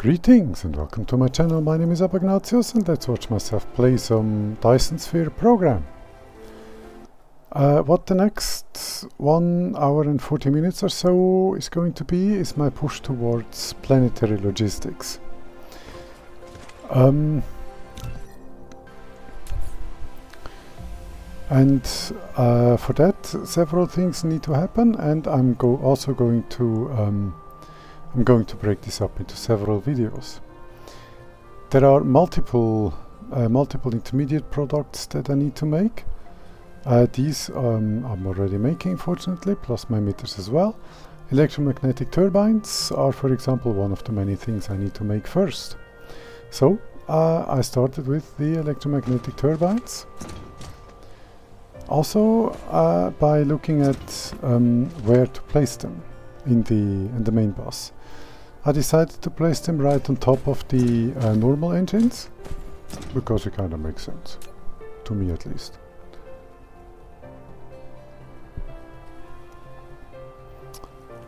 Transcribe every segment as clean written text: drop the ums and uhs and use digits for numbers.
Greetings and welcome to my channel. My name is Ignatius and let's watch myself play some Dyson Sphere program. What the next 1 hour and 40 minutes or so is going to be is my push towards planetary logistics. And for that several things need to happen, and I'm going to break this up into several videos. There are multiple intermediate products that I need to make. These I'm already making, fortunately, plus my emitters as well. Electromagnetic turbines are, for example, one of the many things I need to make first. So I started with the electromagnetic turbines. Also by looking at where to place them in the main bus. I decided to place them right on top of the normal engines, because it kind of makes sense, to me at least.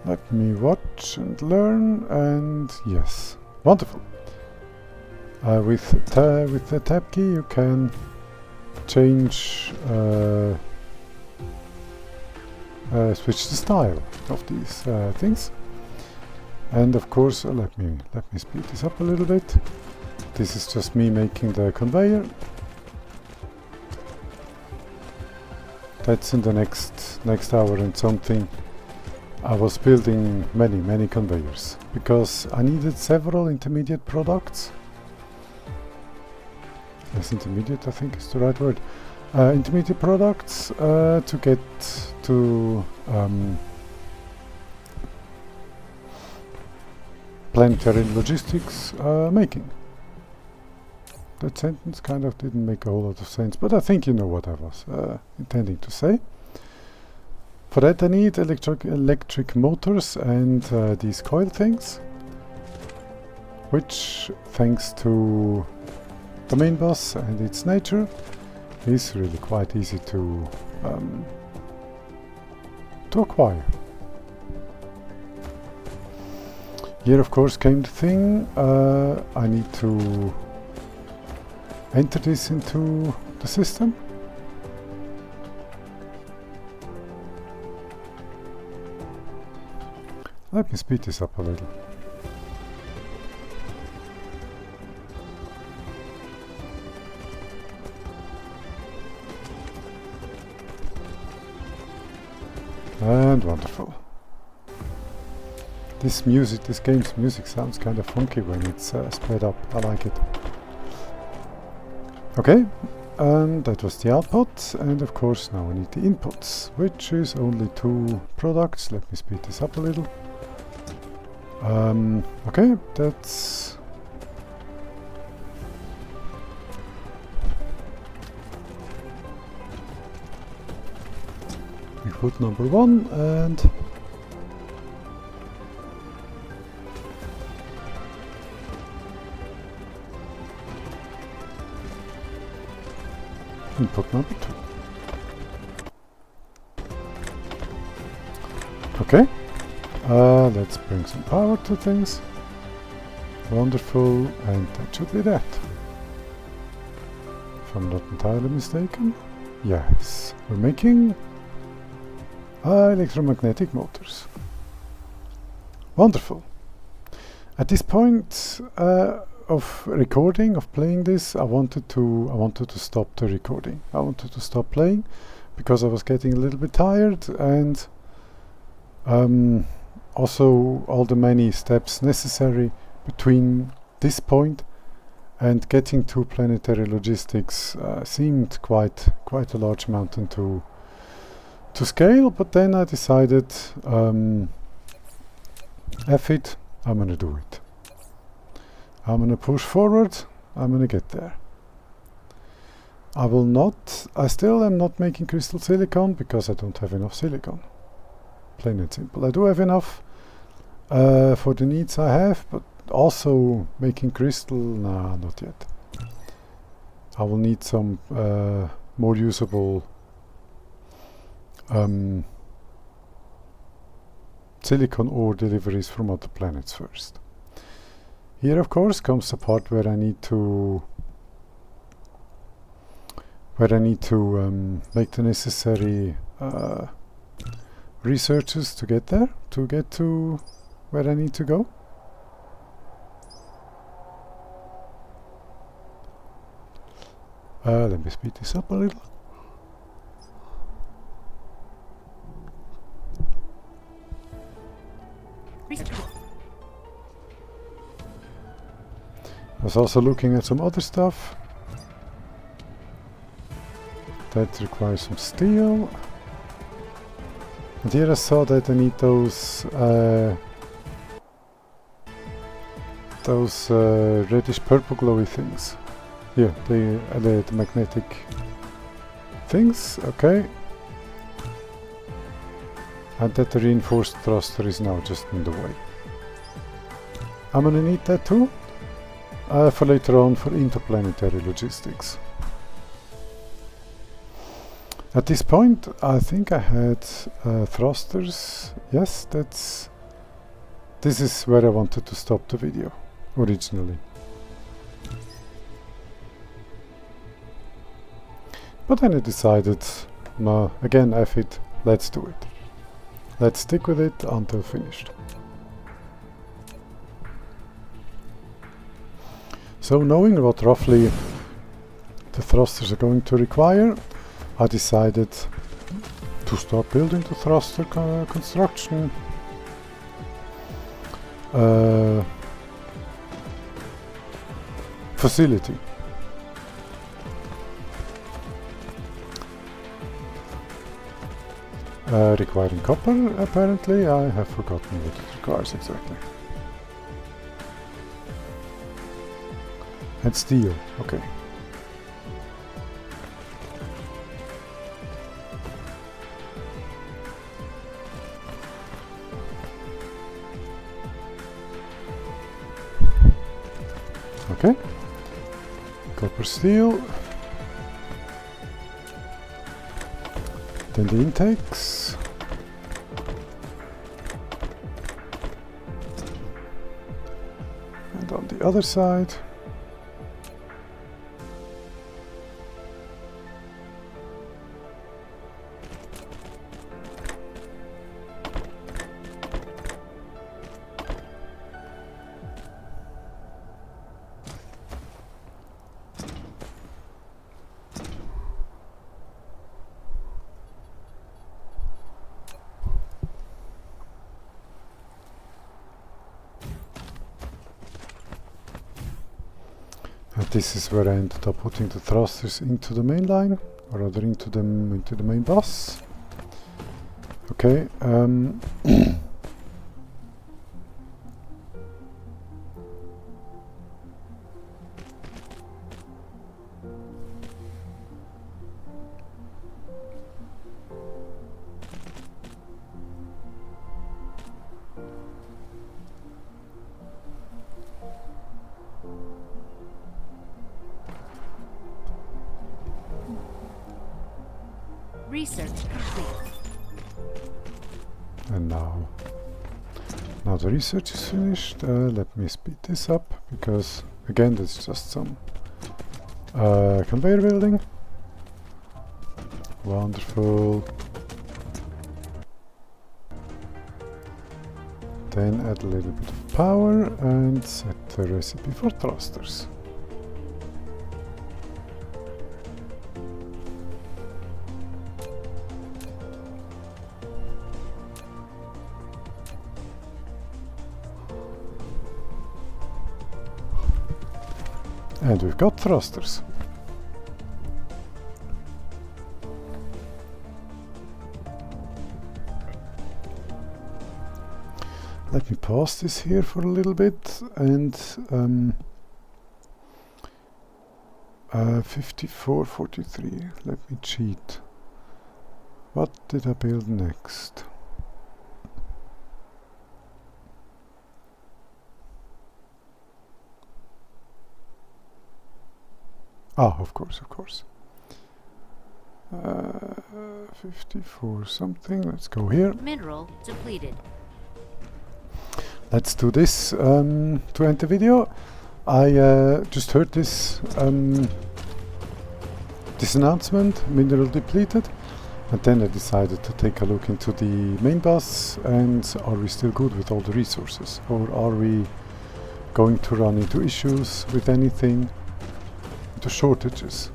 Let me watch and learn, and yes, wonderful. With the tab key you can change, switch the style of these things. And of course, let me speed this up a little bit. This is just me making the conveyor. That's in the next hour and something. I was building many conveyors because I needed several intermediate products. Yes, intermediate I think is the right word. Intermediate products to get to planetary logistics making. That sentence kind of didn't make a whole lot of sense, but I think you know what I was intending to say. For that I need electric motors and these coil things, which, thanks to the main bus and its nature, is really quite easy to acquire. Here of course came the thing, I need to enter this into the system. Let me speed this up a little. And wonderful. This game's music sounds kind of funky when it's sped up. I like it. Okay, and that was the output, and of course now I need the inputs, which is only 2 products. Let me speed this up a little. Okay, that's input number 1, and input number 2. Okay, let's bring some power to things. Wonderful, and that should be that. If I'm not entirely mistaken. Yes, we're making electromagnetic motors. Wonderful. At this point of recording, of playing this, I wanted to stop the recording. I wanted to stop playing because I was getting a little bit tired, and also all the many steps necessary between this point and getting to planetary logistics seemed quite a large mountain to scale. But then I decided, F it, I'm gonna do it. I'm gonna push forward, I'm gonna get there. I still am not making crystal silicon because I don't have enough silicon. Plain and simple. I do have enough for the needs I have, but also making crystal, nah, not yet. I will need some more usable silicon ore deliveries from other planets first. Here of course comes the part where I need to make the necessary researches to get there, to get to where I need to go. Let me speed this up a little. I was also looking at some other stuff that requires some steel. And here I saw that I need those reddish purple glowy things. Here, the magnetic things, okay. And that the reinforced thruster is now just in the way. I'm gonna need that too, for later on for interplanetary logistics. At this point, I think I had thrusters. Yes, this is where I wanted to stop the video originally. But then I decided, no, again, F it, let's do it. Let's stick with it until finished. So knowing what roughly the thrusters are going to require, I decided to start building the thruster construction facility. Requiring copper, apparently. I have forgotten what it requires exactly. And steel, okay. Okay. Copper, steel. Then the intakes. And on the other side. This is where I ended up putting the thrusters into the main line, or rather into the main bus. Okay. Research complete. And now the research is finished. Let me speed this up, because again that's just some conveyor building. Wonderful. Then add a little bit of power and set the recipe for thrusters. And we've got thrusters. Let me pause this here for a little bit and 5443. Let me cheat. What did I build next? Ah, of course. 54 something. Let's go here. Mineral depleted. let's do this to end the video. I just heard this this announcement, mineral depleted, and then I decided to take a look into the main bus and are we still good with all the resources, or are we going to run into issues with anything, into shortages.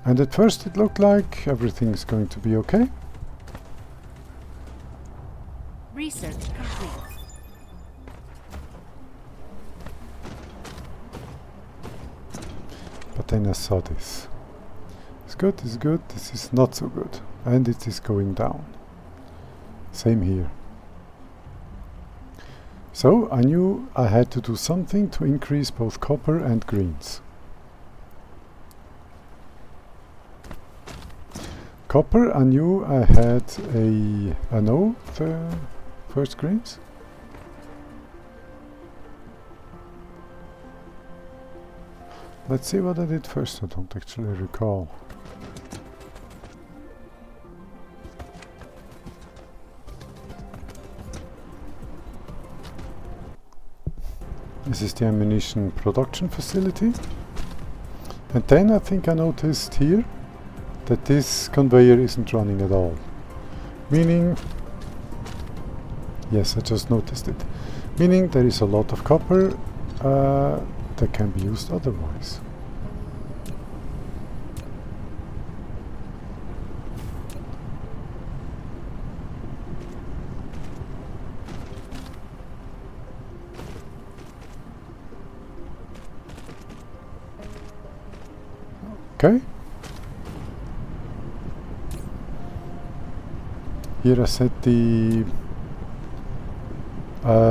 And at first it looked like everything is going to be okay. Research complete. But then I saw this. It's good, this is not so good. And it is going down. Same here. So I knew I had to do something to increase both copper and greens. Copper, I knew I had I know the first greens. Let's see what I did first, I don't actually recall. This is the ammunition production facility. And then I think I noticed here that this conveyor isn't running at all. Meaning, yes, I just noticed it. Meaning there is a lot of copper that can be used otherwise. Okay. Here I set the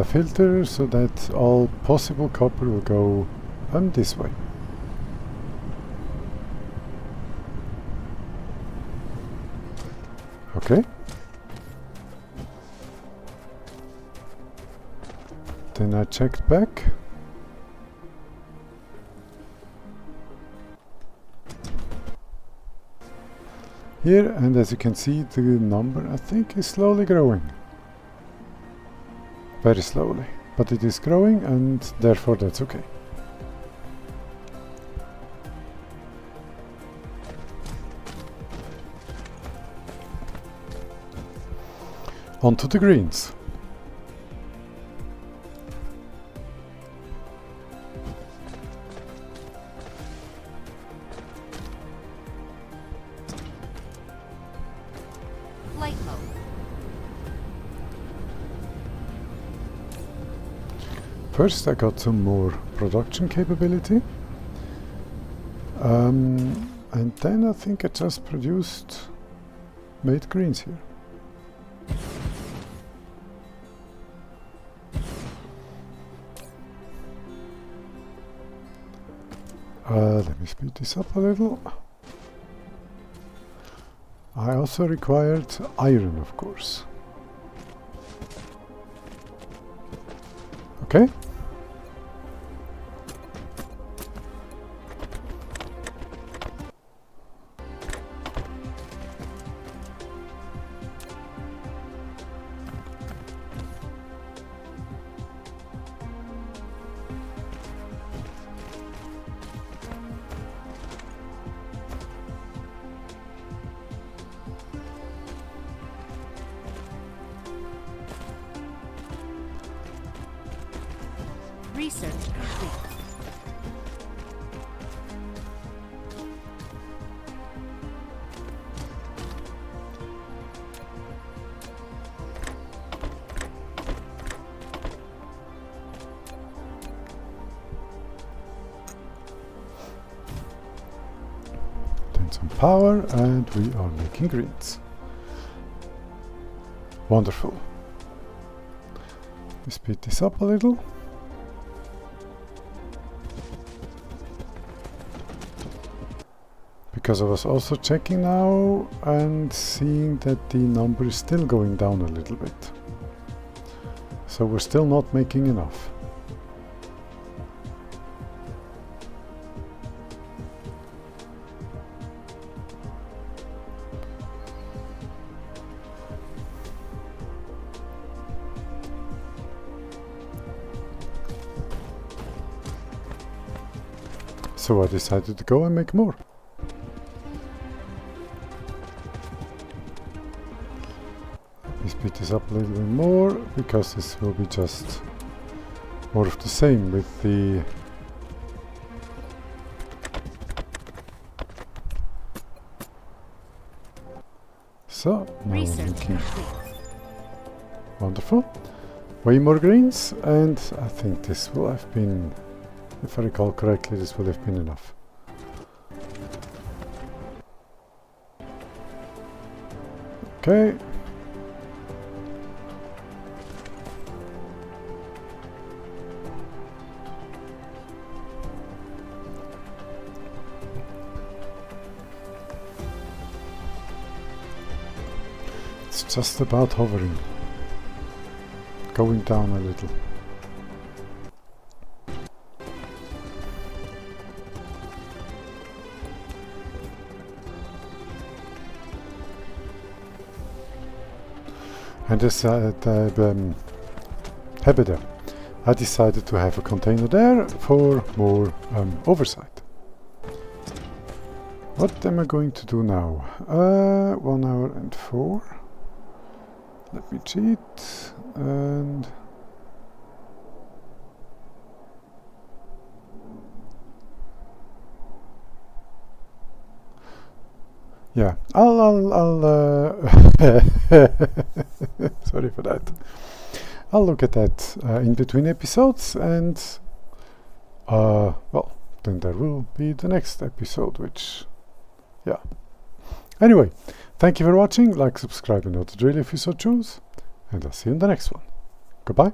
filter so that all possible copper will go this way. Okay. Then I checked back. Here, and as you can see, the number I think is slowly growing. Very slowly, but it is growing, and therefore that's okay. On to the greens. Light mode. First I got some more production capability. And then I think I just made greens here. Let me speed this up a little. I also required iron, of course. Okay. Research complete. Then some power, and we are making greens. Wonderful. We speed this up a little. Because I was also checking now and seeing that the number is still going down a little bit. So we're still not making enough. So I decided to go and make more. Let me speed this up a little bit more, because this will be just more of the same with the so now I'm Research looking complete. wonderful. Way more greens, and I think this will have been, if I recall correctly, this will have been enough. Okay. It's just about hovering. Going down a little. And this habit, I decided to have a container there for more oversight. What am I going to do now? 1 hour and 4. Let me cheat, and yeah, I'll sorry for that. I'll look at that in between episodes, and well, then there will be the next episode, which, yeah. Anyway, thank you for watching. Like, subscribe, and not the drill if you so choose. And I'll see you in the next one. Goodbye.